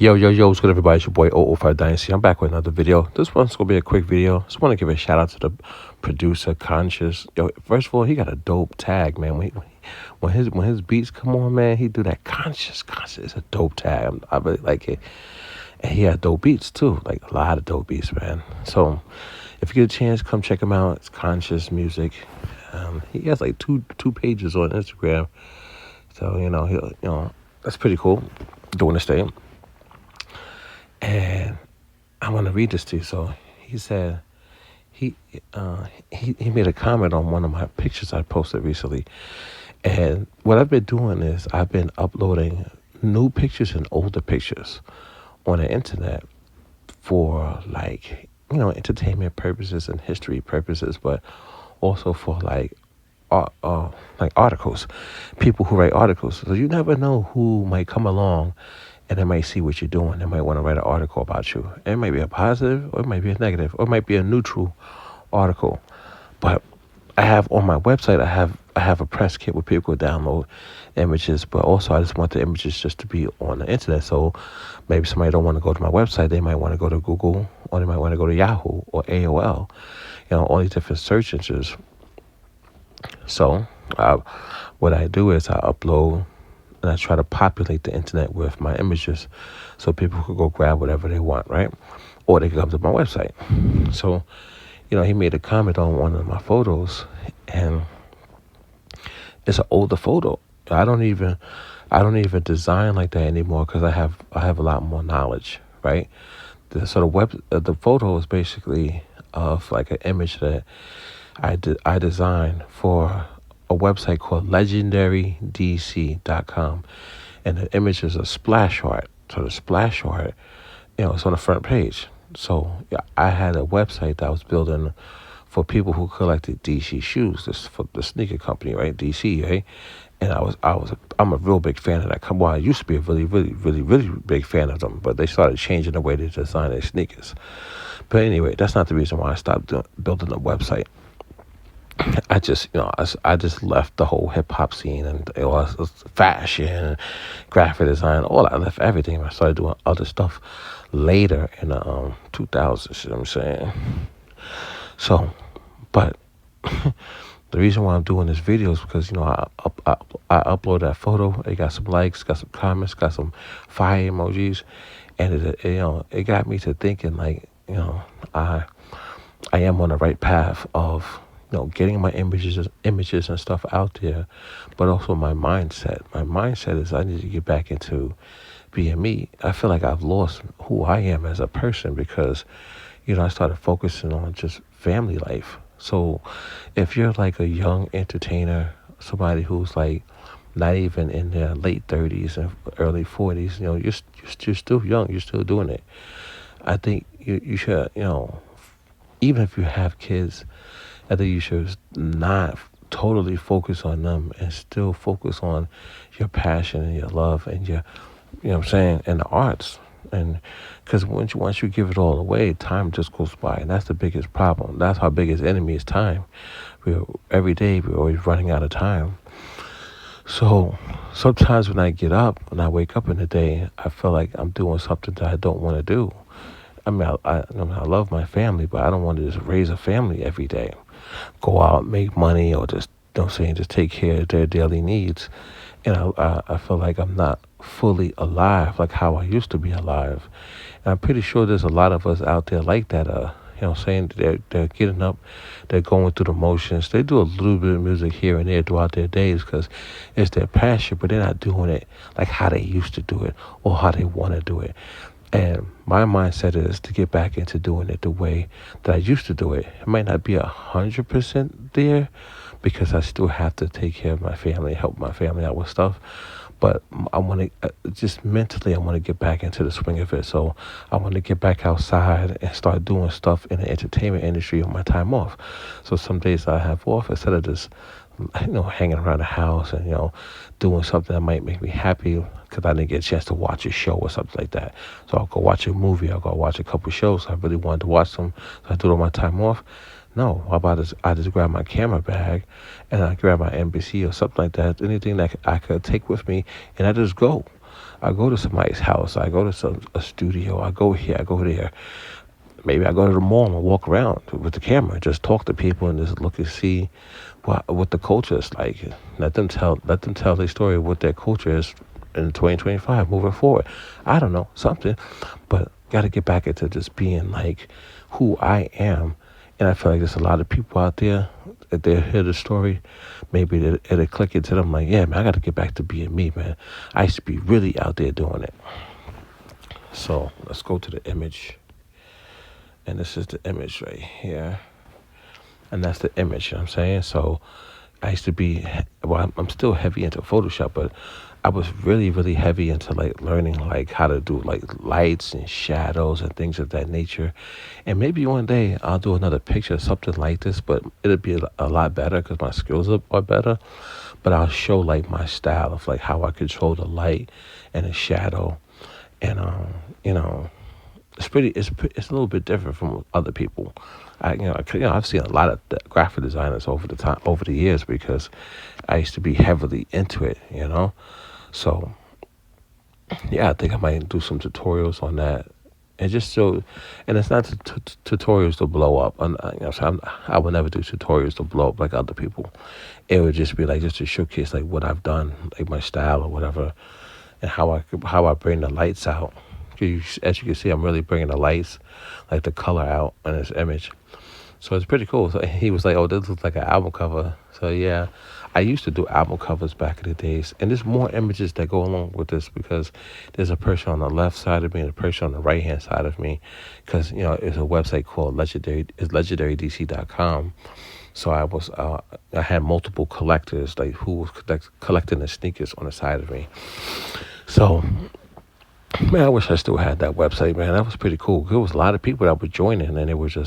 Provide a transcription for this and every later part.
Yo, yo, yo, what's good, everybody? It's your boy 005 Dynasty. I'm back with another video. This one's going to be a quick video. Just want to give a shout out to the producer, Conscious. Yo, first of all, he got a dope tag, man. When his beats come on, man, he do that Conscious. It's a dope tag. I really like it. And he had dope beats, too. Like, a lot of dope beats, man. So, if you get a chance, come check him out. It's Conscious Music. He has like two pages on Instagram. So, that's pretty cool. Doing this thing. And I want to read this to you. So he said he made a comment on one of my pictures I posted recently. And what I've been doing is I've been uploading new pictures and older pictures on the internet for entertainment purposes and history purposes, but also for like articles, people who write articles. So you never know who might come along and they might see what you're doing. They might want to write an article about you. It might be a positive, or it might be a negative, or it might be a neutral article. But I have on my website, I have a press kit where people could download images, but also I just want the images just to be on the internet. So maybe somebody don't want to go to my website. They might want to go to Google, or they might want to go to Yahoo or AOL, all these different search engines. So what I do is I upload and I try to populate the internet with my images so people could go grab whatever they want, right? Or they can come to my website. So, he made a comment on one of my photos, and it's an older photo. I don't even design like that anymore because I have a lot more knowledge, right? The photo is basically of like an image that I designed for a website called legendarydc.com, and the image is a splash art. So the splash art, it's on the front page. So I had a website that I was building for people who collected DC shoes. This for the sneaker company, right? DC, right? And I'm a real big fan of that. I used to be a really, really, really, really big fan of them, but they started changing the way they design their sneakers. But anyway, that's not the reason why I stopped building a website. I just left the whole hip hop scene and it was fashion, graphic design, all that. I left everything. I started doing other stuff later in the 2000s. You know what I'm saying? So, but the reason why I'm doing this video is because I upload that photo. It got some likes, got some comments, got some fire emojis, and it got me to thinking like I am on the right path of getting my images and stuff out there, but also my mindset. My mindset is I need to get back into being me. I feel like I've lost who I am as a person because, I started focusing on just family life. So if you're like a young entertainer, somebody who's like not even in their late 30s and early 40s, you're still young, you're still doing it. I think you should, even if you have kids, I think you should not totally focus on them and still focus on your passion and your love and your, and the arts. And because once you give it all away, time just goes by. And that's the biggest problem. That's our biggest enemy is time. Every day, we're always running out of time. So sometimes when I wake up in the day, I feel like I'm doing something that I don't want to do. I mean, I love my family, but I don't want to just raise a family every day. Go out, make money, or just just take care of their daily needs. And I feel like I'm not fully alive like how I used to be alive. And I'm pretty sure there's a lot of us out there like that. They're getting up, they're going through the motions. They do a little bit of music here and there throughout their days because it's their passion, but they're not doing it like how they used to do it or how they want to do it. And my mindset is to get back into doing it the way that I used to do it. It might not be 100% there because I still have to take care of my family, help my family out with stuff. But I want to, just mentally, I want to get back into the swing of it. So I want to get back outside and start doing stuff in the entertainment industry on my time off. So some days I have off instead of just, hanging around the house and, doing something that might make me happy because I didn't get a chance to watch a show or something like that. So I'll go watch a movie. I'll go watch a couple shows. I really wanted to watch them. So I do it on my time off. No, how about this? I just grab my camera bag and I grab my NBC or something like that, anything that I could take with me, and I just go. I go to somebody's house. I go to a studio. I go here. I go there. Maybe I go to the mall and walk around with the camera, just talk to people and just look and see what the culture is like. Let them tell their story, what their culture is in 2025 moving forward. I don't know, something, but got to get back into just being like who I am. And I feel like there's a lot of people out there that they hear the story, maybe it'll click into them like, yeah, man, I got to get back to being me, man. I used to be really out there doing it. So let's go to the image. And this is the image right here. And that's the image, you know what I'm saying? So I used to be, well, I'm still heavy into Photoshop, but I was really, really heavy into like learning like how to do like lights and shadows and things of that nature. And maybe one day I'll do another picture, something like this, but it'll be a lot better because my skills are better. But I'll show like my style of like how I control the light and the shadow. And, you know, it's a little bit different from other people. I've seen a lot of graphic designers over the years because I used to be heavily into it, So yeah, I think I might do some tutorials on that, and just so, and it's not tutorials to blow up. So I would never do tutorials to blow up like other people. It would just be like just to showcase like what I've done, like my style or whatever, and how I bring the lights out. As you can see, I'm really bringing the lights, like the color out in this image. So it's pretty cool. So he was like, oh, this looks like an album cover. So yeah, I used to do album covers back in the days. And there's more images that go along with this because there's a person on the left side of me and a person on the right-hand side of me. Because, it's a website called legendarydc.com. So I had multiple collectors, like who was collecting the sneakers on the side of me. So, man, I wish I still had that website, man. That was pretty cool. There was a lot of people that were joining, and they was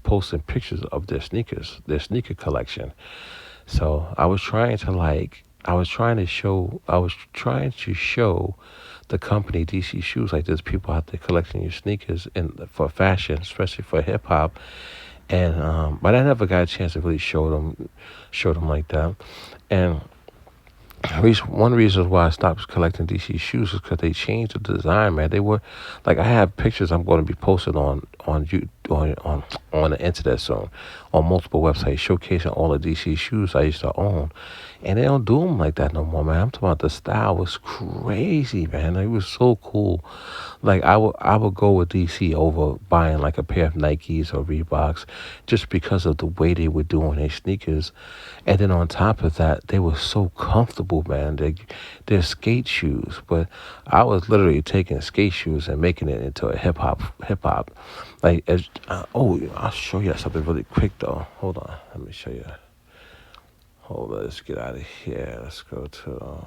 posting pictures of their sneakers, their sneaker collection. So I was trying to show the company DC Shoes, like there's people out there collecting your sneakers for fashion, especially for hip hop. And but I never got a chance to really show them like that. And one reason why I stopped collecting DC shoes is because they changed the design, man. They were like, I have pictures I'm going to be posting on the internet soon, on multiple websites showcasing all the DC shoes I used to own, and they don't do them like that no more, man. I'm talking about the style was crazy, man. It was so cool. Like I would go with DC over buying like a pair of Nikes or Reeboks just because of the way they were doing their sneakers. And then on top of that, they were so comfortable, man. They're skate shoes, but I was literally taking skate shoes and making it into a hip hop. Like, I'll show you something really quick though. Hold on, let me show you. Hold on, let's get out of here. Let's go to.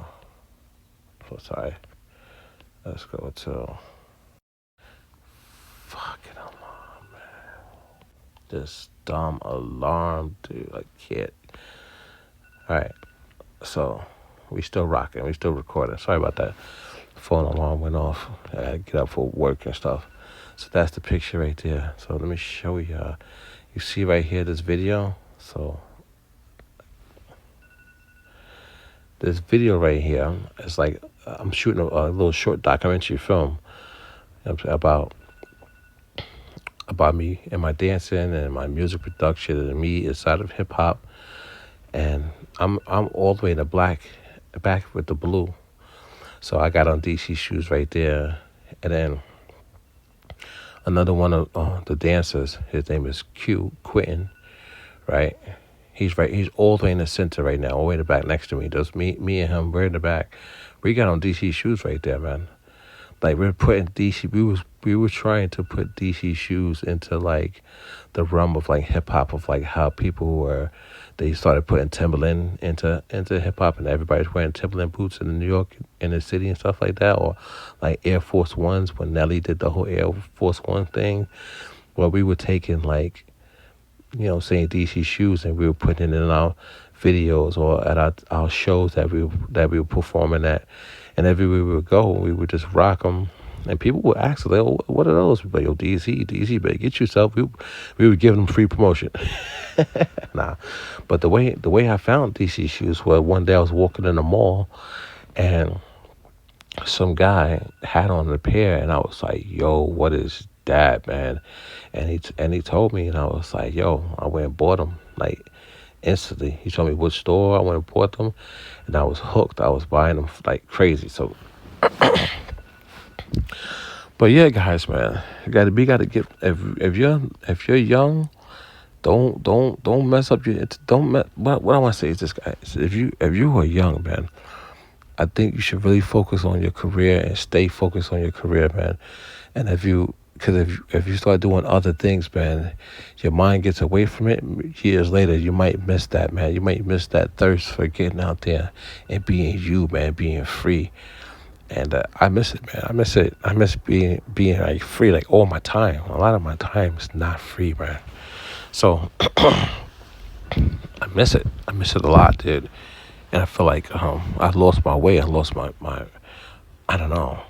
Let's go to. Fucking alarm, man. This dumb alarm, dude. I can't. All right, so we still rocking. We still recording. Sorry about that. Phone alarm went off. I had to get up for work and stuff. So that's the picture right there. So let me show you. You see right here this video. So this video right here is like I'm shooting a little short documentary film about me and my dancing and my music production and me inside of hip hop. And I'm all the way in the back with the blue. So I got on DC shoes right there. And then another one of the dancers, his name is Quentin, right? He's all the way in the center right now, all the way in the back next to me. Just me and him, we're in the back. We got on DC shoes right there, man. Like we're putting DC, we were trying to put DC shoes into like the realm of like hip hop, of like how people they started putting Timberland into hip hop, and everybody's wearing Timberland boots in New York, in the city and stuff like that, or like Air Force Ones when Nelly did the whole Air Force One thing. Well, we were taking like, saying DC shoes, and we were putting it in our videos or at our shows that we were performing at. And everywhere we would go, we would just rock them. And people would ask us, like, oh, what are those? We'd be like, yo, DC, better get yourself. We would give them free promotion. Nah. But the way I found DC shoes was one day I was walking in the mall, and some guy had on a pair, and I was like, "Yo, what is that, man?" And he told me, and I was like, "Yo," I went and bought them like instantly. He told me which store. I went and bought them, and I was hooked. I was buying them like crazy. So, but yeah, guys, man, we gotta get if you're young, don't mess up your don't me, what I want to say is this, guys. If you are young, man, I think you should really focus on your career and stay focused on your career, man. And because if you start doing other things, man, your mind gets away from it. Years later, you might miss that, man. You might miss that thirst for getting out there and being you, man, being free. And I miss it, man. I miss it. I miss being like free, like all my time. A lot of my time is not free, man. So I miss it. I miss it a lot, dude. And I feel like I lost my way. I lost my I don't know.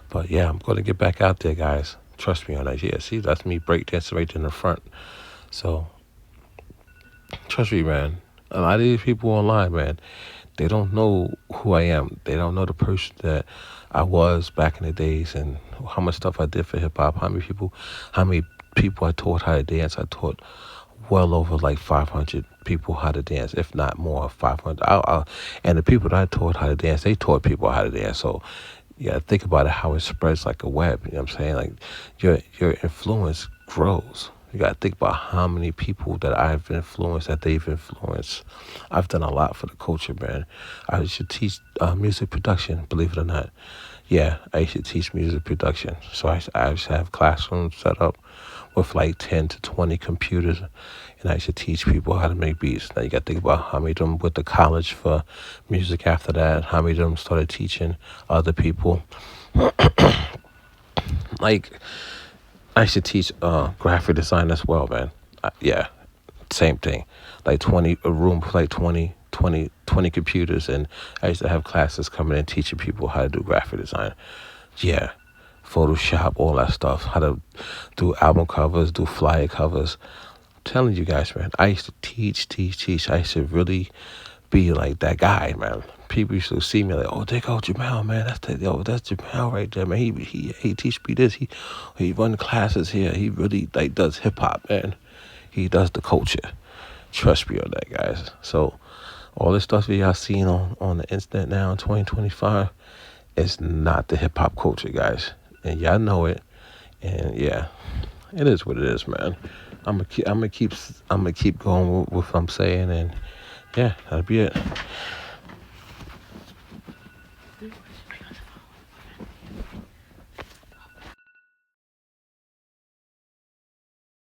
But yeah, I'm gonna get back out there, guys. Trust me on that. Yeah, see, that's me breakdancing right in the front. So trust me, man. A lot of these people online, man, they don't know who I am. They don't know the person that I was back in the days and how much stuff I did for hip hop. How many people I taught how to dance. I taught well over like 500 people how to dance, if not more, 500. And the people that I taught how to dance, they taught people how to dance. So yeah, think about it, how it spreads like a web. You know what I'm saying? Like your influence grows. You got to think about how many people that I've influenced, that they've influenced. I've done a lot for the culture, man. I should teach music production, believe it or not. Yeah, I should teach music production. So I should have classrooms set up with like 10 to 20 computers, and I should teach people how to make beats. Now you got to think about how many of them went to college for music after that, how many of them started teaching other people. Like, I should teach graphic design as well, man. Yeah, same thing. Like a room with like 20 computers, and I used to have classes coming in teaching people how to do graphic design. Yeah, Photoshop, all that stuff. How to do album covers, do flyer covers. I'm telling you guys, man, I used to teach. I used to really be like that guy, man. People used to see me like, oh, there go Jamel, man. That's Jamel right there, man. He teach me this. He run classes here. He really like does hip hop, man. He does the culture. Trust me on that, guys. So all this stuff that y'all seen on the internet now in 2025 is not the hip hop culture, guys. And y'all know it. And yeah, it is what it is, man. I'm gonna keep going with what I'm saying, and yeah, that'll be it.